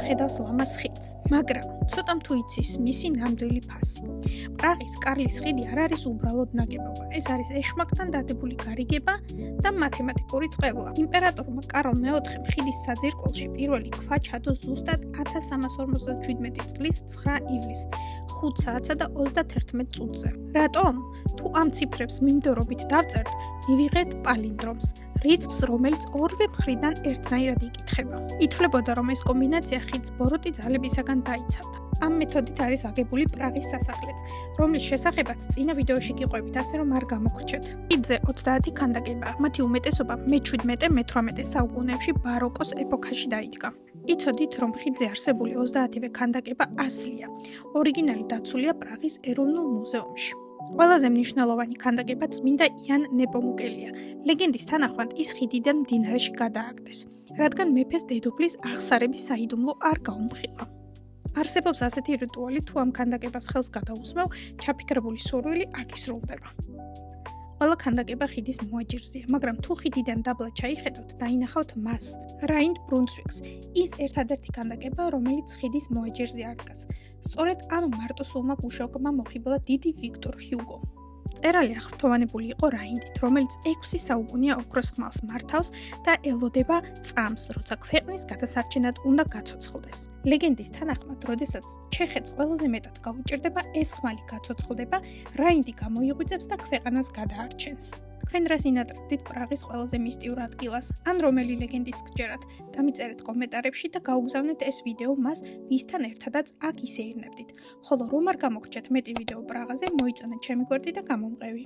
ხედავს ლამას ხიდს, მაგრამ ცოტამ თუ იცის მისი ნამდვილი ფასი. პრაღის კარლის ხიდი არ არის უბრალოდ ნაგებობა, ეს არის ეშმაკთან დადებული გარიგება და მათემატიკური წყევლა. იმპერატორმა კარლ მეოთხემ ხიდის საძირკველში პირველი ქვა ჩადო ზუსტად 1357 წლის 9 ივლისს 5 საათსა და 31 წუთზე. რატომ? თუ ამ ციფრებს მიმდევრობით დავწერთ, მივიღეთ პალინდრომს, რიცხვს, რომელიც ორივე მხრიდან ერთნაირად იკითხება. ითვლებოდა, რომ ეს კომბინაცია ხიდს ბოროტი ძალებისაგან დაიცავდა. ამ მეთოდით არის აგებული პრაღის სასახლეც, რომლის შესახებაც წინა ვიდეოში გიყვებით, ასე რომ არ გამოგრჩეთ. ხიდზე 30 ქანდაკებაა, მათი უმეტესობა მე-17-მე-18 საუკუნეებში ბაროკოს ეპოქაში დაიდგა. იცოდით, რომ ხიდზე არსებული 30-ვე ქანდაკება ასლია. ორიგინალი დაცულია პრაღის ეროვნულ მუზეუმში. ყველაზე მნიშვნელოვანი ქანდაკება წმინდა იან ნეპომუკელია. ლეგენდის თანახმად ის ხიდიდან მდინარეში გადააგდეს, რადგან მეფეს დედოფლის აღსარების საიდუმლო არ გაუმხილა. არსებობს ასეთი რიტუალი, თუ ამ ქანდაკებას ხელს გადაუსმევ, ჩაფიქრებული სურვილი აქ ისრულდება. ყველა ქანდაკება ხიდის მოაჯირზეა, მაგრამ თუ ხიდიდან დაბლა ჩაიხედავთ, დაინახავთ მას, რაინდ ბრუნსვიკს, ის ერთადერთი ქანდაკება, რომელიც ხიდის მოაჯირზე არ დგას. სწორედ ამ მარტოსულმა გუშავკმა მოხიბლა დიდი ვიქტორ ჰიუგო. მწერალი აღფრთოვანებული იყო რაინდით, რომელიც 6 საუკუნეა ოქროს ხმალს მართავს და ელოდება წამს, როცა ქვეყნის გადასარჩენად უნდა გაცოცხლდეს. ლეგენდის თანახმად, როდესაც ჩეხეთს ყველაზე მეტად გაუჭირდება, ეს ხმალი გაცოცხლდება, რაინდი გამოიღვიძებს და ქვეყანას გადაარჩენს. თქვენ რას ინატრებდით პრაღის ყველაზე მისტიურ ადგილას, ან რომელი ლეგენდის გჯერათ, დამიწერეთ კომენტარებში და გაუგზავნეთ ეს ვიდეო მას, ვისთან ერთადაც აქ ისეირნებდით. ხოლო რომ არ გამოგრჩეთ მეტი ვიდეო პრაღაზე, მოიწონეთ ჩემი გვერდი და გამომყევი.